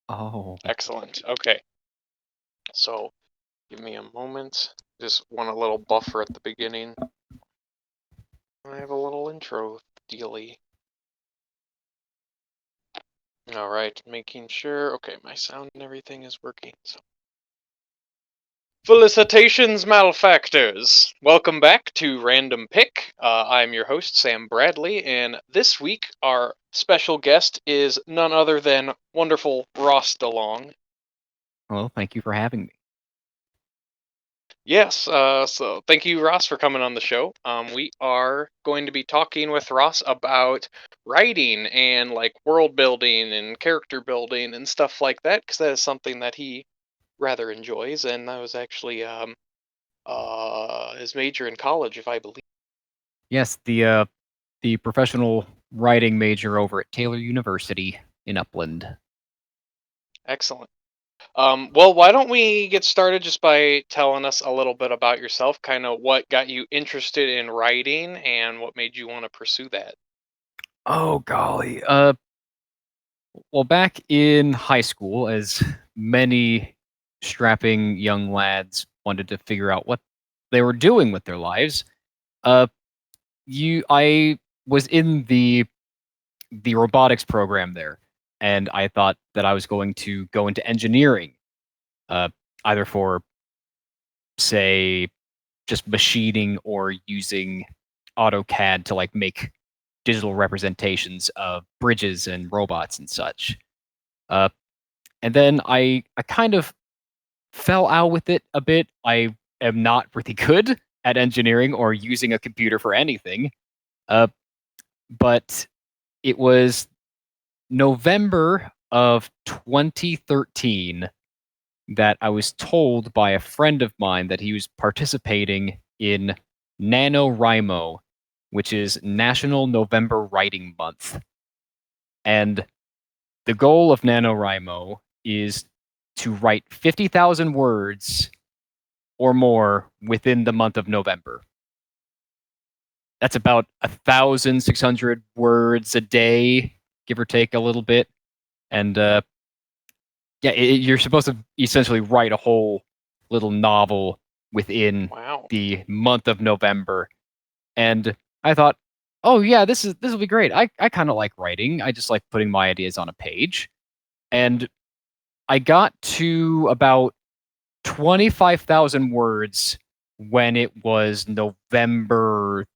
Oh, Excellent. Okay. So give me a moment. Just want a little buffer at the beginning. I have a little intro dealy. All right, making sure. Okay, my sound and everything is working. So. Felicitations, malefactors! Welcome back to Random Pick. I'm your host, Sam Bradley, and this week our special guest is none other than wonderful Ross DeLong. well, thank you for having me. Yes, so thank you, Ross, for coming on the show. We are going to be talking with Ross about writing and like world building and character building and stuff like that, because that is something that he rather enjoys, and that was actually his major in college, if I believe. Yes, the professional writing major over at Taylor University in Upland. Excellent. Well, why don't we get started just by telling us a little bit about yourself, kind of what got you interested in writing and what made you want to pursue that. Oh golly. Well, back in high school, as many strapping young lads wanted to figure out what they were doing with their lives, uh, I was in the robotics program there, and I thought that I was going to go into engineering, uh, either for say just machining or using AutoCAD to like make digital representations of bridges and robots and such. Uh, and then I kind of fell out with it a bit. I am not really good at engineering or using a computer for anything. Uh, but it was November of 2013 that I was told by a friend of mine that he was participating in NaNoWriMo, which is National November Writing Month. And the goal of NaNoWriMo is to write 50,000 words or more within the month of November. That's about 1,600 words a day, give or take a little bit. And yeah, you're supposed to essentially write a whole little novel within Wow. the month of November. And I thought, oh yeah, this will be great. I kind of like writing. I just like putting my ideas on a page. And I got to about 25,000 words when it was November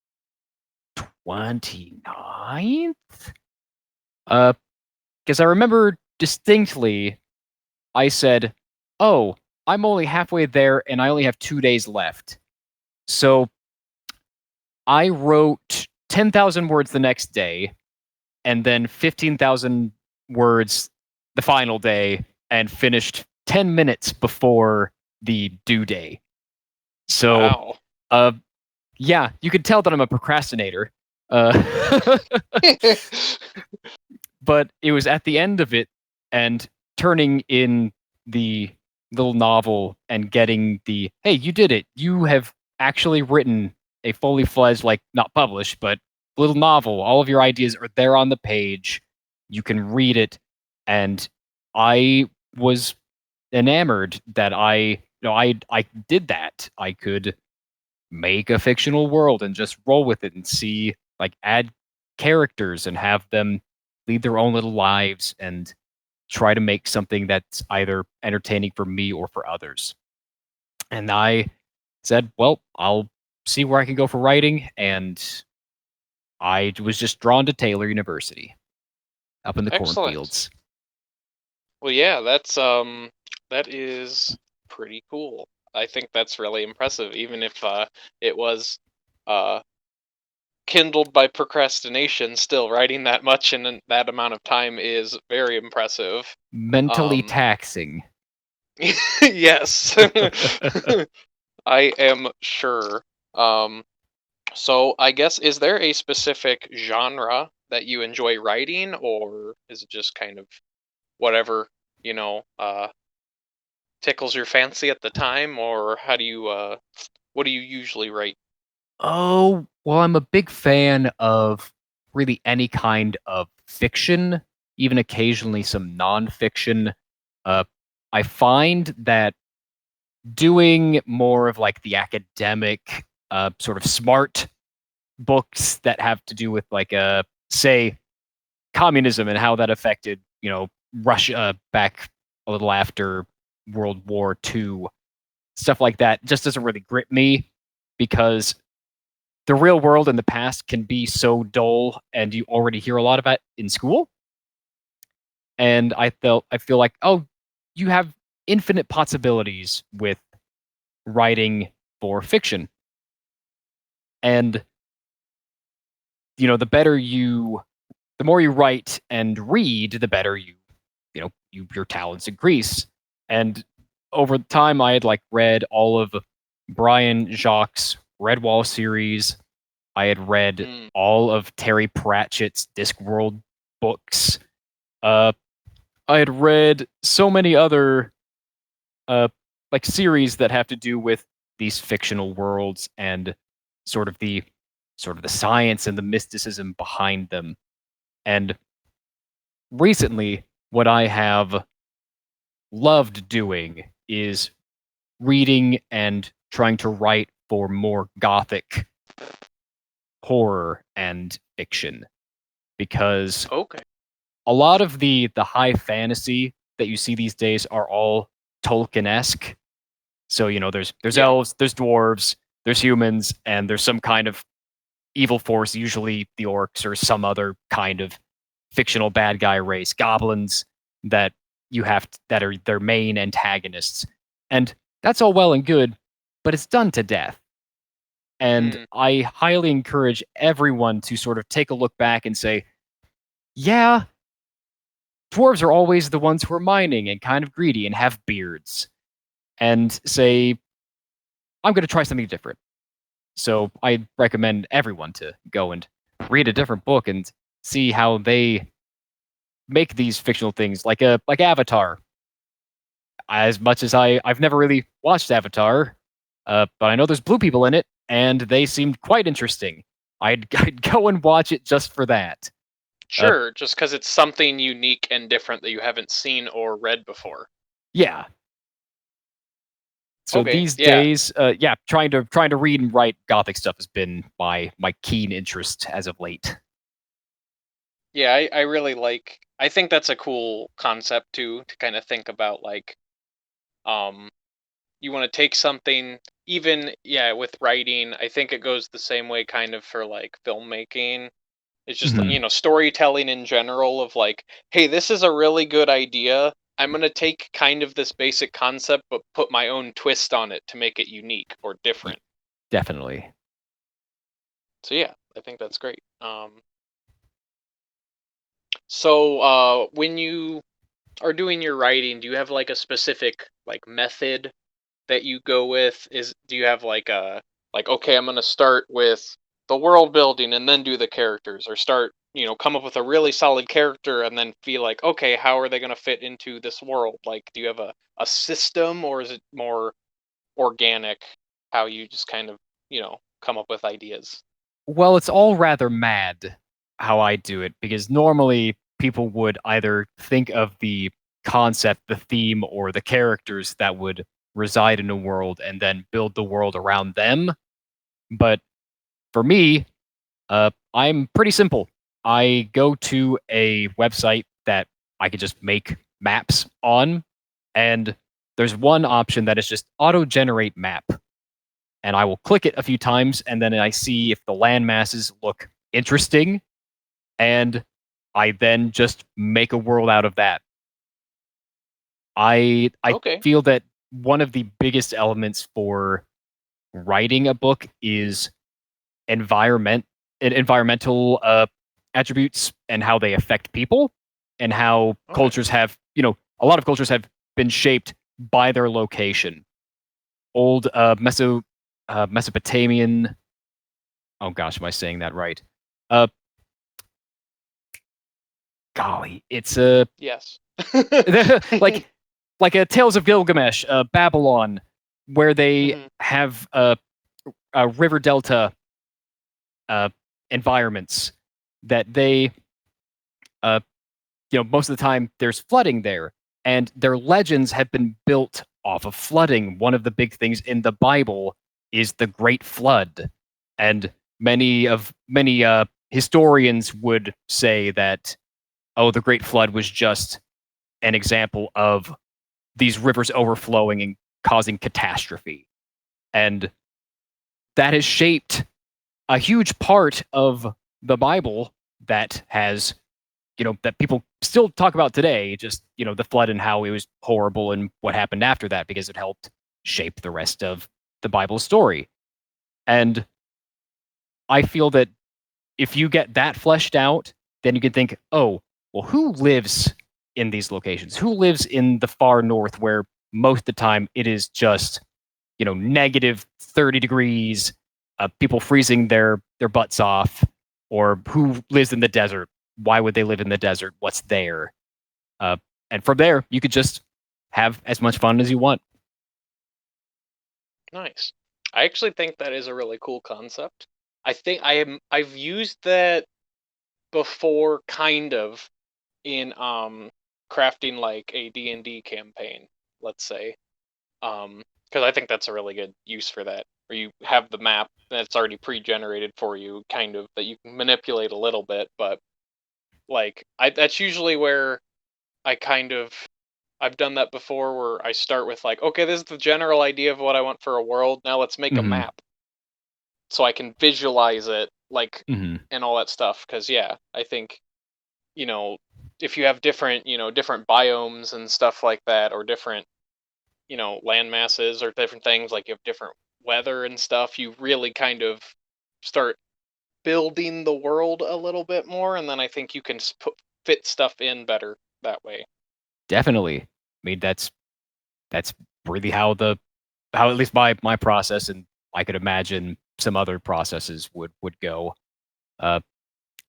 29th. Because I remember distinctly I said, "Oh, I'm only halfway there and I only have 2 days left." So I wrote 10,000 words the next day and then 15,000 words the final day and finished 10 minutes before the due day. So, Wow. uh, yeah, you could tell that I'm a procrastinator. Uh, but it was at the end of it and turning in the little novel and getting the, hey, you did it. You have actually written a fully fledged, like not published, but little novel. All of your ideas are there on the page. You can read it. And I was enamored that I did that. I could make a fictional world and just roll with it and see, like, add characters and have them lead their own little lives and try to make something that's either entertaining for me or for others. And I said, well, I'll see where I can go for writing. And I was just drawn to Taylor University up in the Excellent. cornfields. Well, yeah, that is pretty cool. I think that's really impressive, even if it was uh kindled by procrastination. Still, writing that much in that amount of time is very impressive. Mentally Um, taxing. yes, I am sure. Um, so I guess, is there a specific genre that you enjoy writing, or is it just kind of whatever, you know, tickles your fancy at the time, or how do you what do you usually write? Oh, well, I'm a big fan of really any kind of fiction, even occasionally some nonfiction. Uh, I find that doing more of like the academic, sort of smart books that have to do with like say communism and how that affected Russia back a little after World War II, stuff like that just doesn't really grip me because the real world in the past can be so dull and you already hear a lot about it in school. And I feel like, oh, you have infinite possibilities with writing for fiction. And the more you write and read, the better your talents increase. And over time, I had like read all of Brian Jacques' Redwall series. I had read Mm, all of Terry Pratchett's Discworld books. Uh, I had read so many other uh, like series that have to do with these fictional worlds and sort of the science and the mysticism behind them. And recently, what I have loved doing is reading and trying to write for more gothic horror and fiction because okay. a lot of the high fantasy that you see these days are all Tolkien-esque. So, there's Yeah. elves, there's dwarves, there's humans, and there's some kind of evil force, usually the orcs or some other kind of fictional bad guy race, goblins that that are their main antagonists. And that's all well and good, but it's done to death. And Mm, I highly encourage everyone to sort of take a look back and say, yeah, dwarves are always the ones who are mining and kind of greedy and have beards. And say, I'm going to try something different. So I recommend everyone to go and read a different book and see how they make these fictional things like Avatar. As much as I've never really watched Avatar, but I know there's blue people in it, and they seemed quite interesting. I'd go and watch it just for that. Uh, sure, just because it's something unique and different that you haven't seen or read before. yeah. So Okay, these yeah. days, yeah, trying to read and write gothic stuff has been my keen interest as of late. Yeah, I really like I think that's a cool concept too, to kind of think about like um you want to take something even yeah, with writing, I think it goes the same way kind of for like filmmaking. It's just like, Hmm. storytelling in general of like, hey, this is a really good idea. I'm going to take kind of this basic concept but put my own twist on it to make it unique or different. Definitely. So yeah, I think that's great. So when you are doing your writing, do you have like a specific like method that you go with? Is do you have like a like okay, I'm going to start with the world building and then do the characters, or start, come up with a really solid character and then feel like, okay, how are they going to fit into this world? Like do you have a system, or is it more organic how you just kind of, come up with ideas? Well, it's all rather mad how I do it because normally people would either think of the concept, the theme, or the characters that would reside in a world and then build the world around them. But for me, I'm pretty simple. I go to a website that I can just make maps on, and there's one option that is just auto generate map, and I will click it a few times, and then I see if the land masses look interesting, and I then just make a world out of that. I Okay. feel that one of the biggest elements for writing a book is environment environmental attributes and how they affect people and how Okay. cultures have a lot of cultures have been shaped by their location. Old Mesopotamian, oh gosh, am I saying that right? Uh, Golly, it's a Yes. like a Tales of Gilgamesh, Babylon, where they Mhm. have river delta uh, environments that they uh, most of the time there's flooding there, and their legends have been built off of flooding. One of the big things in the Bible is the Great Flood, and many historians would say that, oh, the Great Flood was just an example of these rivers overflowing and causing catastrophe. And that has shaped a huge part of the Bible that has, that people still talk about today, just, the flood and how it was horrible and what happened after that, because it helped shape the rest of the Bible story. And I feel that if you get that fleshed out, then you can think, oh, well, who lives in these locations? Who lives in the far north where most of the time it is just, negative 30 degrees, people freezing their butts off, or who lives in the desert? Why would they live in the desert? What's there? Uh, and from there, you could just have as much fun as you want. Nice. I actually think that is a really cool concept. I've used that before, kind of, in crafting like a D&D campaign, let's say. Because I think that's a really good use for that, where you have the map that's already pre-generated for you, kind of, that you can manipulate a little bit. But like, that's usually where I kind of I've done that before, where I start with like, okay, this is the general idea of what I want for a world. Now let's make a Hmm. map so I can visualize it, like, Hmm. and all that stuff. Because yeah, I think, you know, if you have different, different biomes and stuff like that, or different, land masses, or different things, like you have different weather and stuff, you really kind of start building the world a little bit more, and then I think you can fit stuff in better that way. Definitely. I mean, that's really how at least my process, and I could imagine some other processes would go. Uh,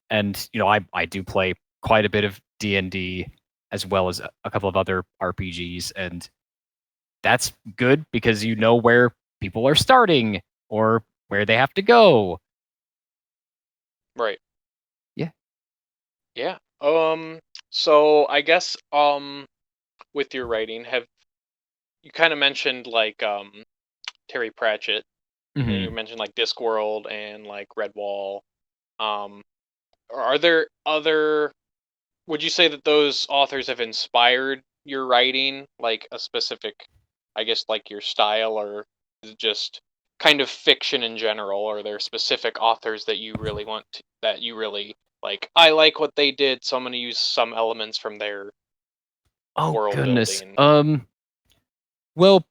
and I do play quite a bit of D&D as well as a couple of other RPGs, and that's good because you know where people are starting or where they have to go. Right. Yeah. Yeah. So I guess with your writing, have you kind of mentioned like Terry Pratchett, and you Hmm. mentioned like Discworld and like Redwall. Um, are there other? Would you say that those authors have inspired your writing, like a specific, I guess, like your style, or is it just kind of fiction in general? Or are there specific authors that you really that you really like? I like what they did, so I'm going to use some elements from their Oh world goodness. building. Well,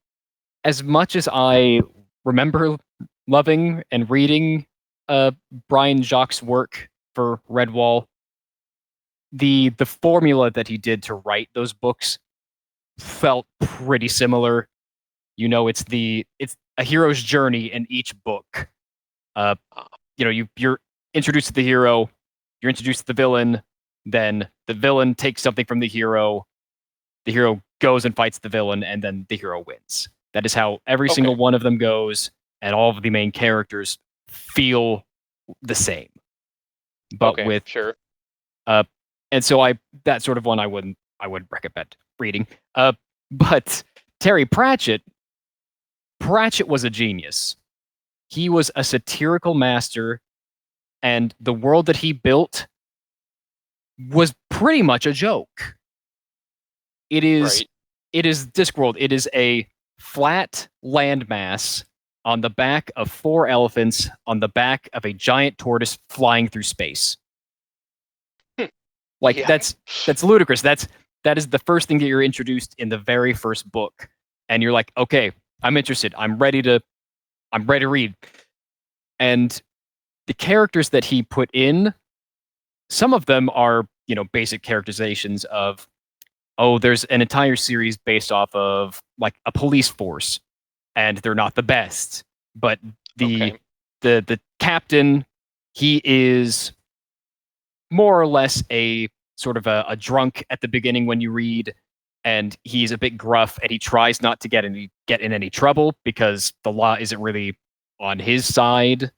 as much as I remember loving and reading uh Brian Jacques' work for Redwall, the formula that he did to write those books felt pretty similar. It's a hero's journey in each book. Uh, Ah, you're introduced to the hero, you're introduced to the villain, then the villain takes something from the hero goes and fights the villain, and then the hero wins. That is how every single okay, one of them goes, and all of the main characters feel the same. But okay, with sure. uh, and so I that sort of one I would recommend reading. But Terry Pratchett was a genius. He was a satirical master, and the world that he built was pretty much a joke. It is Right. it is Discworld. It is a flat landmass on the back of four elephants on the back of a giant tortoise flying through space. Like Yeah. that's ludicrous. That is the first thing that you're introduced in the very first book, and you're like, okay, I'm interested. I'm ready to read. And the characters that he put in, some of them are basic characterizations of, oh, there's an entire series based off of like a police force, and they're not the best. But the Okay. the captain, he is more or less a sort of a drunk at the beginning when you read, and he's a bit gruff, and he tries not to get in any trouble because the law isn't really on his side.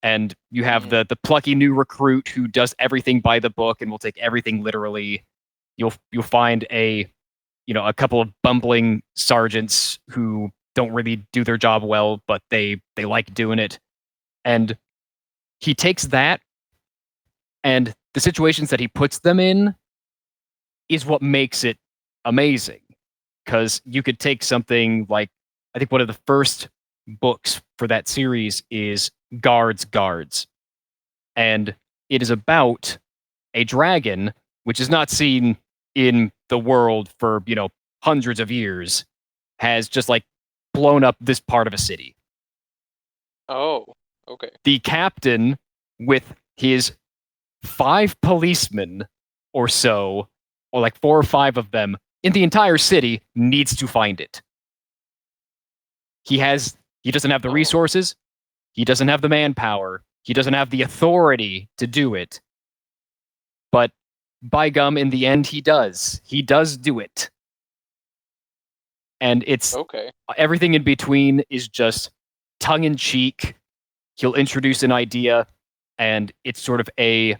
And you have Hmm. the plucky new recruit who does everything by the book and will take everything literally. You'll find a couple of bumbling sergeants who don't really do their job well, but they like doing it. And he takes that, and the situations that he puts them in is what makes it amazing. Because you could take something like, I think one of the first books for that series is Guards. And it is about a dragon, which is not seen in the world for, hundreds of years, has just like blown up this part of a city. Oh, okay. The captain, with his 5 policemen or so, or like 4 or 5 of them in the entire city, needs to find it. He doesn't have the Oh, resources, he doesn't have the manpower, he doesn't have the authority to do it. But by gum, in the end, he does. He does do it. And it's okay. everything in between is just tongue in cheek. He'll introduce an idea, and it's sort of a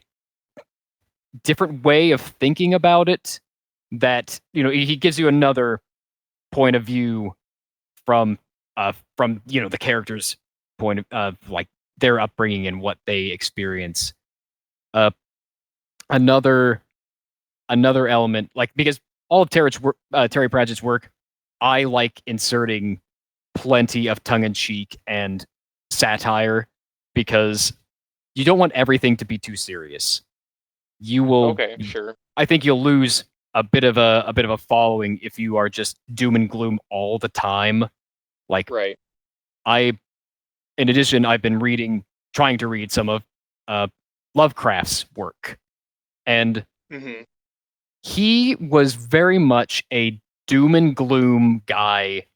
different way of thinking about it that, he gives you another point of view from the characters' point of like their upbringing and what they experience. Uh, another element, like, because all of Terry Pratchett's work, I like inserting plenty of tongue in cheek and satire, because you don't want everything to be too serious. You will, Okay, sure. I think you'll lose a bit of a following if you are just doom and gloom all the time. Like, Right. In addition, I've been trying to read some of Lovecraft's work, and Hmm. he was very much a doom and gloom guy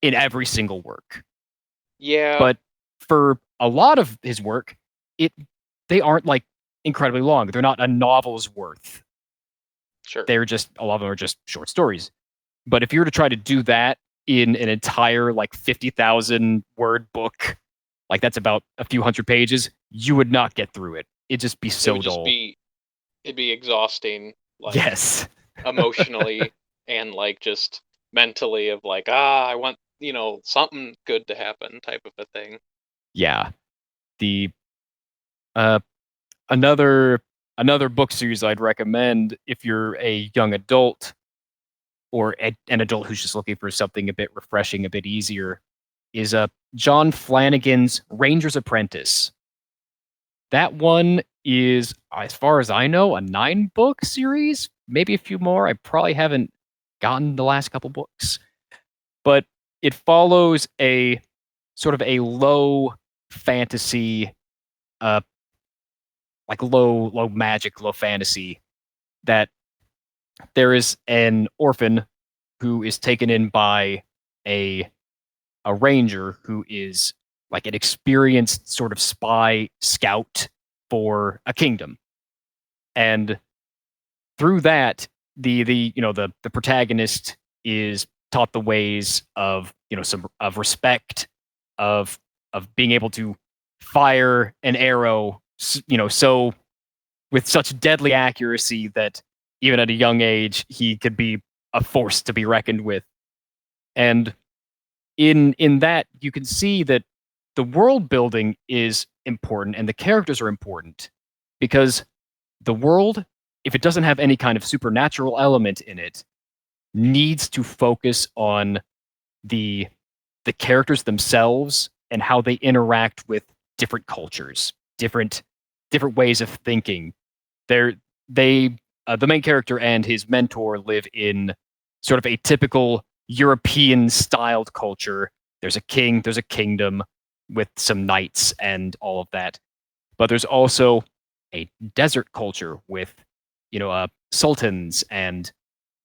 in every single work. Yeah, But for a lot of his work, it they aren't like incredibly long. They're not a novel's worth. sure. They're just a lot of them are just short stories. But if you were to try to do that in an entire like 50,000 word book, like that's about a few hundred pages, you would not get through it. It'd just be It so would just dull. be it'd be exhausting, like Yes. emotionally and like just mentally of like, I want, something good to happen type of a thing. Yeah. The uh another another book series I'd recommend if you're a young adult, or an adult who's just looking for something a bit refreshing, a bit easier, is John Flanagan's Ranger's Apprentice. That one is, as far as I know, a 9-book series, maybe a few more. I probably haven't gotten the last couple books, but it follows a sort of a low fantasy, uh, like low magic, low fantasy, that there is an orphan who is taken in by a ranger who is like an experienced sort of spy scout for a kingdom. And through that, the protagonist is taught the ways of, some of respect, of being able to fire an arrow, so with such deadly accuracy that even at a young age he could be a force to be reckoned with. And in that, you can see that the world building is important and the characters are important, because the world, if it doesn't have any kind of supernatural element in it, needs to focus on the characters themselves and how they interact with different cultures, different ways of thinking. They're they The main character and his mentor live in sort of a typical European styled culture. There's a king, there's a kingdom with some knights and all of that. But there's also a desert culture with, sultans and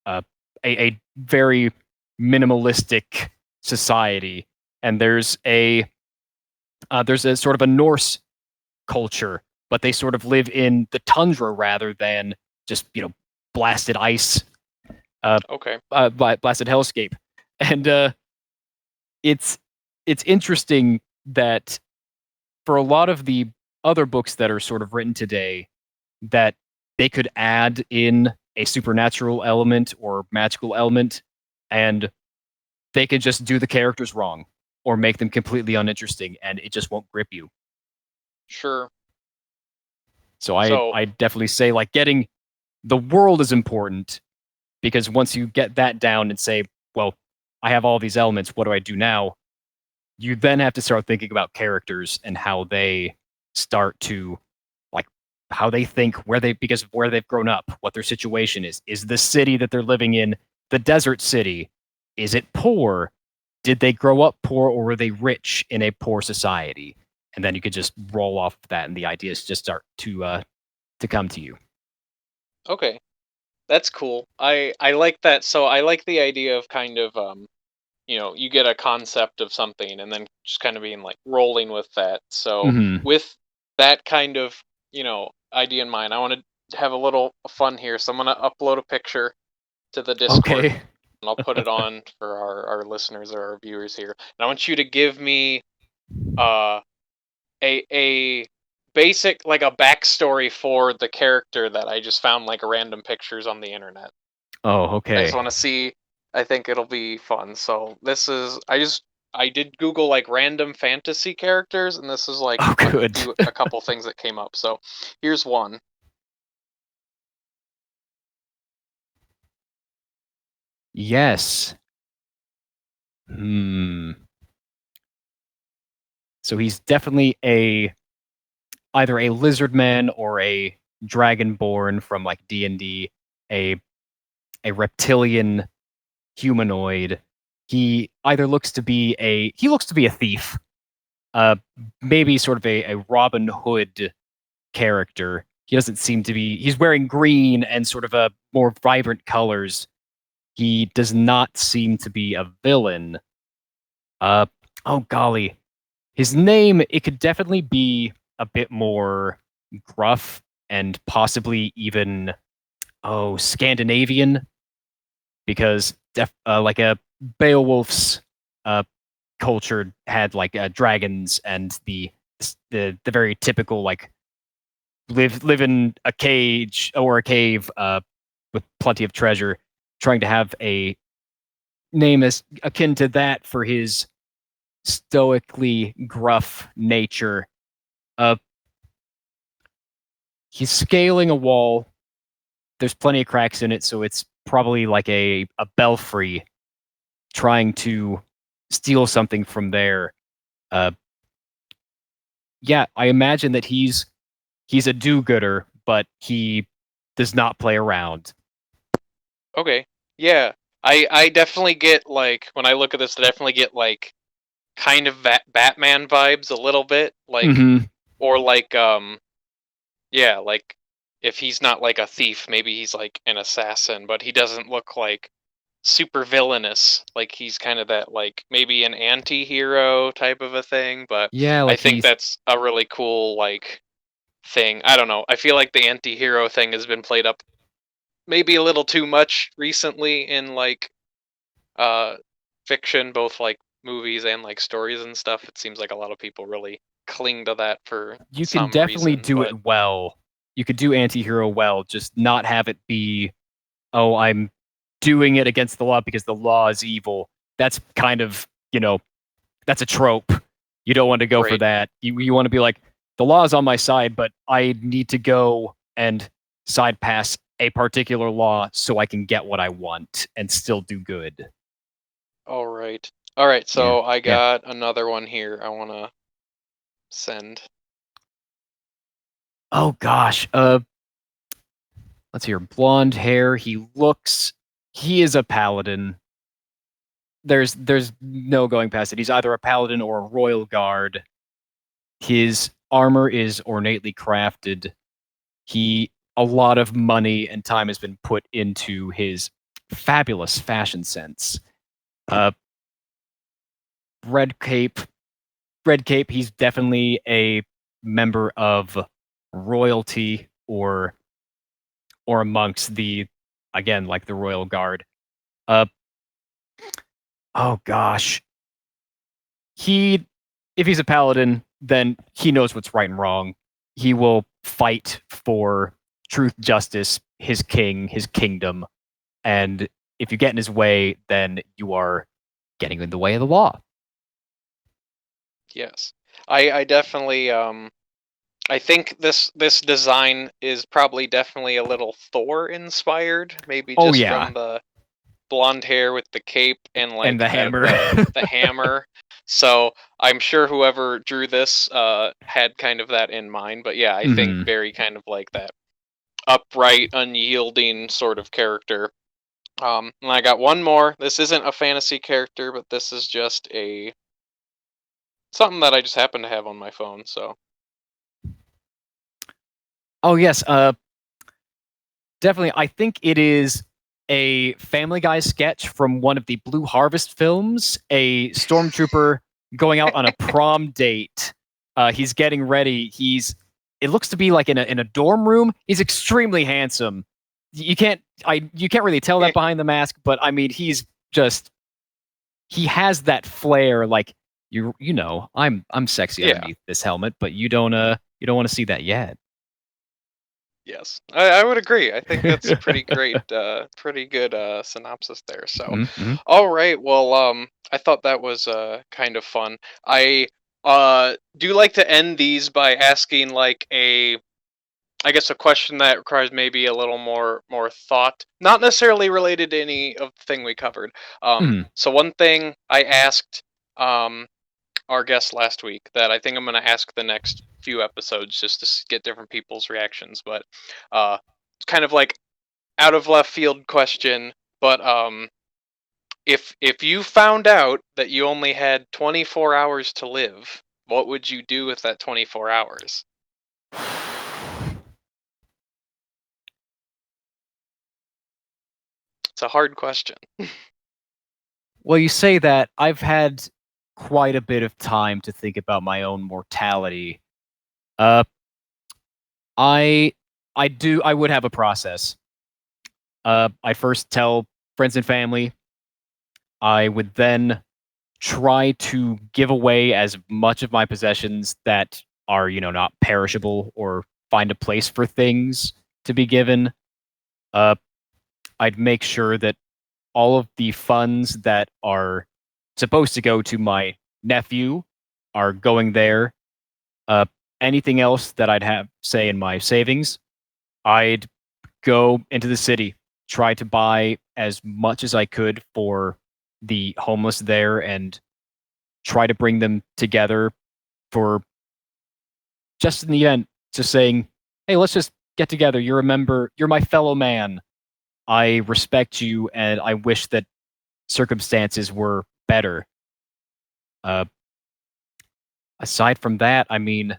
uh, a very minimalistic society. And there's a sort of a Norse culture, but they sort of live in the tundra rather than just, blasted ice, Okay. blasted hellscape. And it's interesting that for a lot of the other books that are sort of written today, that they could add in a supernatural element or magical element, and they can just do the characters wrong or make them completely uninteresting, and it just won't grip you. Sure. So So I definitely say like getting the world is important because once you get that down and say, well, I have all these elements, what do I do now? You then have to start thinking about characters and how they start to like how they think, where they because of where they've grown up, what their situation is. Is the city that they're living in the desert city? Is it poor? Did they grow up poor or were they rich in a poor society? And then you could just roll off that and the ideas just start to come to you. okay, that's cool. I like that. So I like the idea of kind of you get a concept of something and then just kind of being like rolling with that. So Hmm. with that kind of idea in mind, I want to have a little fun here. So I'm gonna upload a picture to the Discord Okay. and I'll put it on for our listeners or our viewers here. And I want you to give me uh a basic like a backstory for the character that I just found like random pictures on the internet. Oh, I just okay. want to see. I think it'll be fun. So this is I did Google like random fantasy characters, and this is like Oh, good. a couple things that came up. So here's one. Yes. Hmm. So he's definitely a either a lizard man or a dragonborn from like D&D, a a reptilian humanoid. He looks to be a thief. Uh maybe sort of a Robin Hood character. He doesn't seem to be he's wearing green and sort of a more vibrant colors. He does not seem to be a villain. Uh oh golly. His name, it could definitely be a bit more gruff and possibly even Scandinavian because like a Beowulf's uh, culture had like dragons and the very typical like live in a cage or a cave with plenty of treasure, trying to have a name as akin to that for his stoically gruff nature. Uh, he's scaling a wall. There's plenty of cracks in it, so it's probably like a belfry trying to steal something from there. Uh, yeah, I imagine that he's a do-gooder, but he does not play around. Okay. Yeah. I definitely get like when I look at this, I definitely get like kind of Batman vibes a little bit, like Hmm. or like yeah, like if he's not like a thief, maybe he's like an assassin, but he doesn't look like super villainous. Like he's kind of that like maybe an anti-hero type of a thing, but Yeah, I like think he's that's a really cool like thing. I don't know. I feel like the anti-hero thing has been played up maybe a little too much recently in like uh fiction, both like movies and like stories and stuff. It seems like a lot of people really cling to that for you can some definitely reason, do but it well. You could do anti-hero well, just not have it be, oh, I'm doing it against the law because the law is evil. That's kind of, that's a trope. You don't want to go for right. that. You want to be like, the law is on my side, but I need to go and side pass a particular law so I can get what I want and still do good. All right. All right, Yeah. so I Yeah. got another one here I want to send. Oh gosh. Let's hear. Blonde hair. He is a paladin. There's no going past it. He's either a paladin or a royal guard. His armor is ornately crafted. He A lot of money and time has been put into his fabulous fashion sense. Uh, red cape, red cape. He's definitely a member of royalty or amongst the again like the royal guard. Uh, oh gosh, he if he's a paladin, then he knows what's right and wrong. He will fight for truth, justice, his king, his kingdom, and if you get in his way, then you are getting in the way of the law. Yes. I definitely I think this design is probably definitely a little Thor inspired, maybe Oh just yeah, from the blonde hair with the cape and and like the hammer. the hammer. So I'm sure whoever drew this had kind of that in mind. But yeah, I think Hmm. very kind of like that upright, unyielding sort of character. And I got one more. This isn't a fantasy character, but this is just a something that I just happen to have on my phone. So Oh yes, definitely. I think it is a Family Guy sketch from one of the Blue Harvest films. A stormtrooper going out on a prom date. He's getting ready. It looks to be like in a dorm room. He's extremely handsome. You can't really tell that behind the mask, but I mean he's just he has that flair. Like I'm sexy yeah. underneath this helmet, but you don't want to see that yet. Yes, I would agree. I think that's pretty great, pretty good synopsis there. So, Mm-hmm. all right. Well, I thought that was kind of fun. I do like to end these by asking like I guess a question that requires maybe a little more thought, not necessarily related to any of the thing we covered. Mm-hmm. So one thing I asked um our guest last week that I think I'm going to ask the next few episodes just to get different people's reactions. But it's kind of like out of left field question. But if you found out that you only had 24 hours to live, what would you do with that 24 hours? It's a hard question. Well, you say that I've had quite a bit of time to think about my own mortality. Uh, I I would have a process. I first tell friends and family. I would then try to give away as much of my possessions that are, not perishable or find a place for things to be given. Uh, I'd make sure that all of the funds that are supposed to go to my nephew are going there. Uh, Anything else that I'd have, say, in my savings, I'd go into the city, try to buy as much as I could for the homeless there, and try to bring them together for just in the event, just saying, hey, let's just get together. You're a member, you're my fellow man. I respect you, and I wish that circumstances were better. Uh, Aside from that, I mean,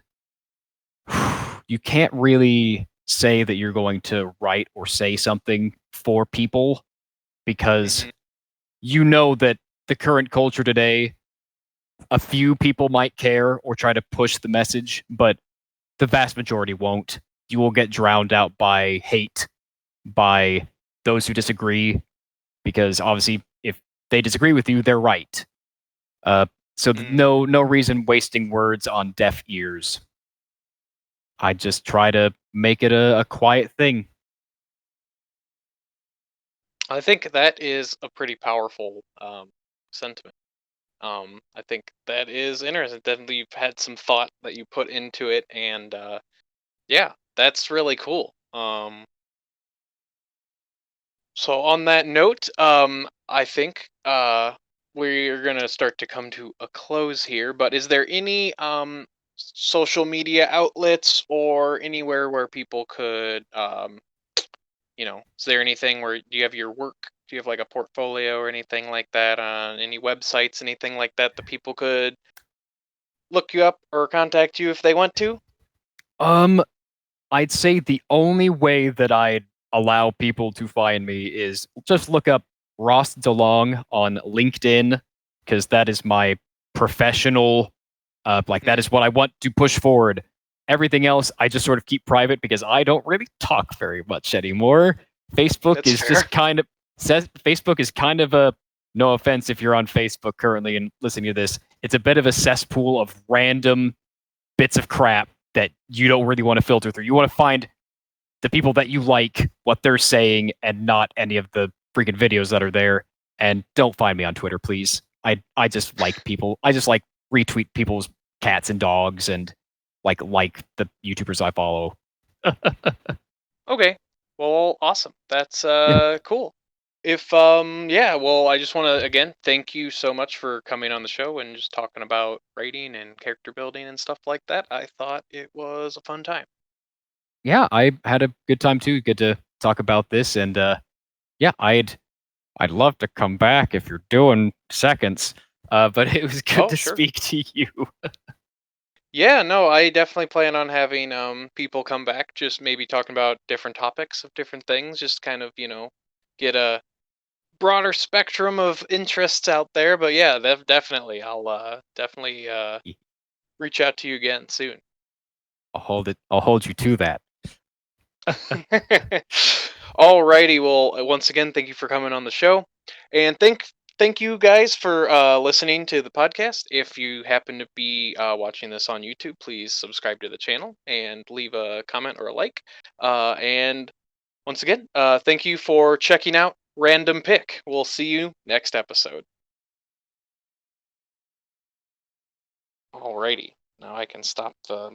you can't really say that you're going to write or say something for people because Hmm. you know that the current culture today, a few people might care or try to push the message, but the vast majority won't. You will get drowned out by hate, by those who disagree, because obviously, if they disagree with you, they're right. Uh, no reason wasting words on deaf ears. I just try to make it a quiet thing. I think that is a pretty powerful sentiment. I think that is interesting. Definitely, you've had some thought that you put into it, and yeah, that's really cool. So on that note, I think we're gonna start to come to a close here. But is there any social media outlets or anywhere where people could is there anything where do you have your work? Do you have like a portfolio or anything like that on any websites, anything like that that people could look you up or contact you if they want to? Um, I'd say the only way that I'd allow people to find me is just look up Ross DeLong on LinkedIn because that is my professional. That Hmm. is what I want to push forward. Everything else, I just sort of keep private because I don't really talk very much anymore. Facebook That's is fair. just kind of says Facebook is kind of a no offense if you're on Facebook currently and listening to this. It's a bit of a cesspool of random bits of crap that you don't really want to filter through. You want to find the people that you like, what they're saying, and not any of the freaking videos that are there. And don't find me on Twitter, please. I just like people. I just like retweet people's cats and dogs and like the YouTubers I follow. Okay. Well, awesome. That's Yeah. cool. If yeah, well, I just want to again thank you so much for coming on the show and just talking about writing and character building and stuff like that. I thought it was a fun time. Yeah, I had a good time too. Good to talk about this and yeah, I'd love to come back if you're doing seconds. But it was good Oh, to sure. speak to you. Yeah, no, I definitely plan on having people come back, just maybe talking about different topics of different things, just kind of, get a broader spectrum of interests out there. But yeah, definitely. I'll definitely reach out to you again soon. I'll hold it. I'll hold you to that. Alrighty, well, once again, thank you for coming on the show, and thank you guys for listening to the podcast. If you happen to be watching this on YouTube, please subscribe to the channel and leave a comment or a like. And once again, thank you for checking out Random Pick. We'll see you next episode. Alrighty, now I can stop the